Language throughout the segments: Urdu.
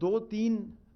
2-3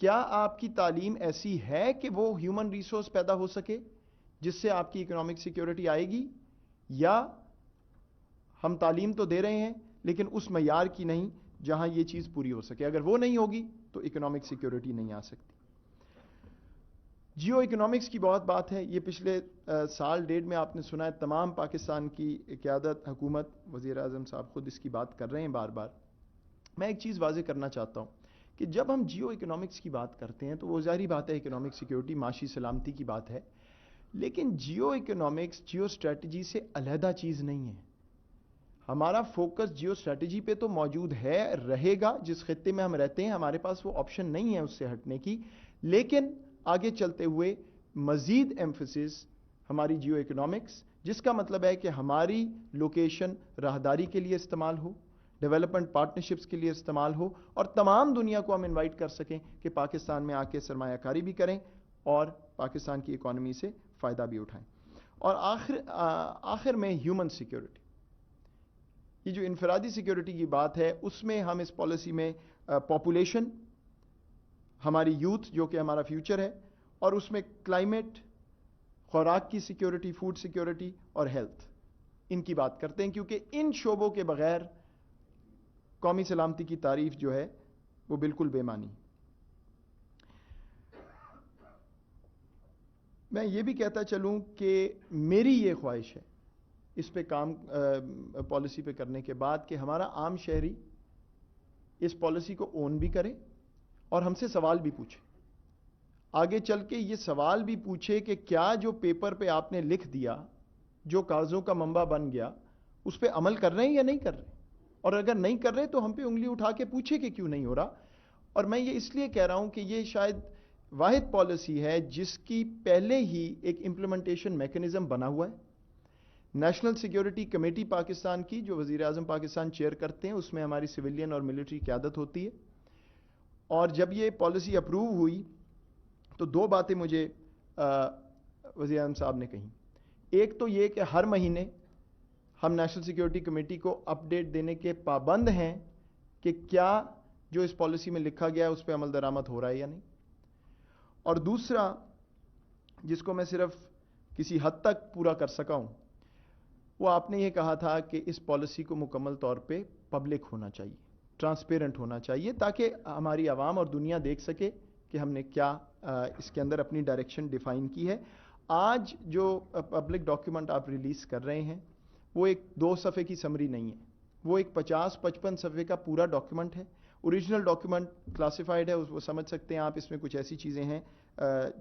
کیا آپ کی تعلیم ایسی ہے کہ وہ ہیومن ریسورس پیدا ہو سکے جس سے آپ کی اکنامک سیکیورٹی آئے گی، یا ہم تعلیم تو دے رہے ہیں لیکن اس معیار کی نہیں جہاں یہ چیز پوری ہو سکے؟ اگر وہ نہیں ہوگی تو اکنامک سیکیورٹی نہیں آ سکتی۔ جیو اکنامکس کی بہت بات ہے، یہ پچھلے سال ڈیڑھ میں آپ نے سنا ہے، تمام پاکستان کی قیادت، حکومت، وزیر اعظم صاحب خود اس کی بات کر رہے ہیں بار بار۔ میں ایک چیز واضح کرنا چاہتا ہوں کہ جب ہم جیو اکنامکس کی بات کرتے ہیں تو وہ ظاہری بات ہے اکنامک سیکیورٹی، معاشی سلامتی کی بات ہے، لیکن جیو اکنامکس جیو اسٹریٹجی سے علیحدہ چیز نہیں ہے۔ ہمارا فوکس جیو اسٹریٹجی پہ تو موجود ہے، رہے گا، جس خطے میں ہم رہتے ہیں ہمارے پاس وہ آپشن نہیں ہے اس سے ہٹنے کی، لیکن آگے چلتے ہوئے مزید ایمفسس ہماری جیو اکنامکس، جس کا مطلب ہے کہ ہماری لوکیشن راہداری کے لیے استعمال ہو، ڈیولپمنٹ پارٹنرشپس کے لیے استعمال ہو، اور تمام دنیا کو ہم انوائٹ کر سکیں کہ پاکستان میں آ کے سرمایہ کاری بھی کریں اور پاکستان کی اکانومی سے فائدہ بھی اٹھائیں۔ اور آخر میں ہیومن سیکیورٹی، یہ جو انفرادی سیکیورٹی کی بات ہے، اس میں ہم اس پالیسی میں پاپولیشن، ہماری یوتھ جو کہ ہمارا فیوچر ہے، اور اس میں کلائمیٹ، خوراک کی سیکیورٹی، فوڈ سیکیورٹی اور ہیلتھ، ان کی بات کرتے ہیں، کیونکہ ان شعبوں کے بغیر قومی سلامتی کی تعریف جو ہے وہ بالکل بے معنی۔ میں یہ بھی کہتا چلوں کہ میری یہ خواہش ہے اس پہ کام پالیسی پہ کرنے کے بعد کہ ہمارا عام شہری اس پالیسی کو اون بھی کرے اور ہم سے سوال بھی پوچھے، آگے چل کے یہ سوال بھی پوچھے کہ کیا جو پیپر پہ آپ نے لکھ دیا، جو کاغذوں کا منبع بن گیا، اس پہ عمل کر رہے ہیں یا نہیں کر رہے، اور اگر نہیں کر رہے تو ہم پہ انگلی اٹھا کے پوچھے کہ کیوں نہیں ہو رہا۔ اور میں یہ اس لیے کہہ رہا ہوں کہ یہ شاید واحد پالیسی ہے جس کی پہلے ہی ایک امپلیمنٹیشن میکنزم بنا ہوا ہے۔ نیشنل سیکیورٹی کمیٹی پاکستان کی، جو وزیر اعظم پاکستان چیئر کرتے ہیں، اس میں ہماری سویلین اور ملٹری قیادت ہوتی ہے، اور جب یہ پالیسی اپروو ہوئی تو دو باتیں مجھے وزیر اعظم صاحب نے کہیں۔ ایک تو یہ کہ ہر مہینے ہم نیشنل سیکیورٹی کمیٹی کو اپ ڈیٹ دینے کے پابند ہیں کہ کیا جو اس پالیسی میں لکھا گیا ہے اس پہ عمل درآمد ہو رہا ہے یا نہیں۔ اور دوسرا، جس کو میں صرف کسی حد تک پورا کر سکا ہوں، وہ آپ نے یہ کہا تھا کہ اس پالیسی کو مکمل طور پہ پبلک ہونا چاہیے، ٹرانسپیرنٹ ہونا چاہیے، تاکہ ہماری عوام اور دنیا دیکھ سکے کہ ہم نے کیا اس کے اندر اپنی ڈائریکشن ڈیفائن کی ہے۔ آج جو پبلک ڈاکیومنٹ آپ ریلیز کر رہے ہیں وہ ایک 2 صفحے کی سمری نہیں ہے، وہ ایک 50-55 صفحے کا پورا ڈاکیومنٹ ہے۔ اوریجنل ڈاکیومنٹ کلاسیفائڈ ہے، وہ سمجھ سکتے ہیں آپ، اس میں کچھ ایسی چیزیں ہیں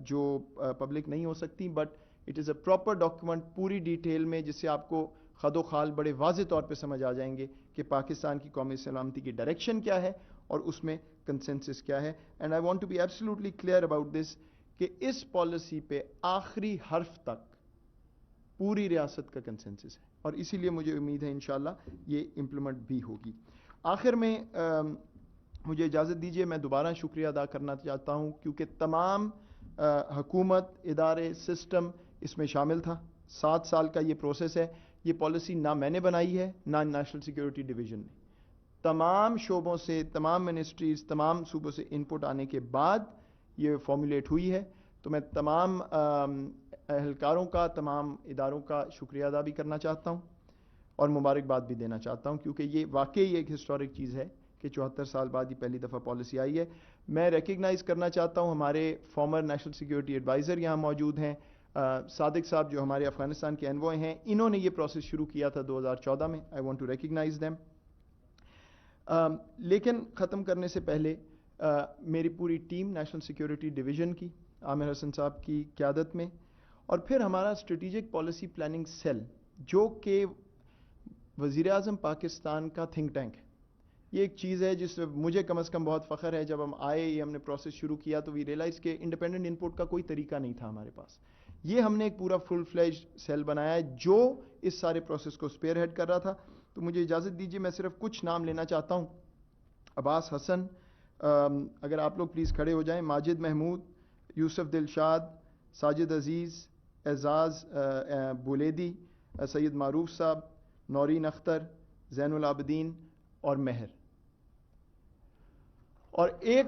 جو پبلک نہیں ہو سکتی، but it is a proper document پوری ڈیٹیل میں، جس سے آپ کو خد و خال بڑے واضح طور پہ سمجھ آ جائیں گے کہ پاکستان کی قومی سلامتی کی ڈائریکشن کیا ہے اور اس میں کنسنسس کیا ہے۔ And I want to be absolutely clear about this کہ اس پالیسی پہ آخری حرف تک پوری ریاست کا کنسنسس ہے، اور اسی لیے مجھے امید ہے انشاءاللہ یہ امپلیمنٹ بھی ہوگی۔ آخر میں مجھے اجازت دیجیے، میں دوبارہ شکریہ ادا کرنا چاہتا ہوں، کیونکہ تمام حکومت، ادارے، سسٹم اس میں شامل تھا۔ 7 سال کا یہ پروسیس ہے، یہ پالیسی نہ میں نے بنائی ہے نہ نیشنل سیکیورٹی ڈویژن نے، تمام شعبوں سے، تمام منسٹریز، تمام صوبوں سے انپٹ آنے کے بعد یہ فارمولیٹ ہوئی ہے۔ تو میں تمام اہلکاروں کا، تمام اداروں کا شکریہ ادا بھی کرنا چاہتا ہوں اور مبارکباد بھی دینا چاہتا ہوں، کیونکہ یہ واقعی ایک ہسٹورک چیز ہے کہ 74 سال بعد یہ پہلی دفعہ پالیسی آئی ہے۔ میں ریکگنائز کرنا چاہتا ہوں ہمارے فارمر نیشنل سیکیورٹی ایڈوائزر یہاں موجود ہیں، صادق صاحب جو ہمارے افغانستان کے انوائے ہیں، انہوں نے یہ پروسیس شروع کیا تھا 2014 میں۔ I want to recognise them. لیکن ختم کرنے سے پہلے میری پوری ٹیم نیشنل سیکیورٹی ڈویژن کی، عامر حسن صاحب کی قیادت میں، اور پھر ہمارا اسٹریٹجک پالیسی پلاننگ سیل، جو کہ وزیر اعظم پاکستان کا تھنک ٹینک ہے۔ یہ ایک چیز ہے جس مجھے کم از کم بہت فخر ہے، جب ہم آئے، یہ ہم نے پروسیس شروع کیا تو وی ریئلائز کہ انڈیپینڈنٹ انپٹ کا کوئی طریقہ نہیں تھا ہمارے پاس۔ یہ ہم نے ایک پورا فل فلیج سیل بنایا ہے جو اس سارے پروسیس کو اسپیئر ہیڈ کر رہا تھا۔ تو مجھے اجازت دیجیے، میں صرف کچھ نام لینا چاہتا ہوں۔ عباس حسن، اگر آپ لوگ پلیز کھڑے ہو جائیں، ماجد محمود، یوسف دلشاد، ساجد عزیز، اعزاز بولیدی، سید معروف صاحب، نورین اختر، زین العابدین اور مہر۔ اور ایک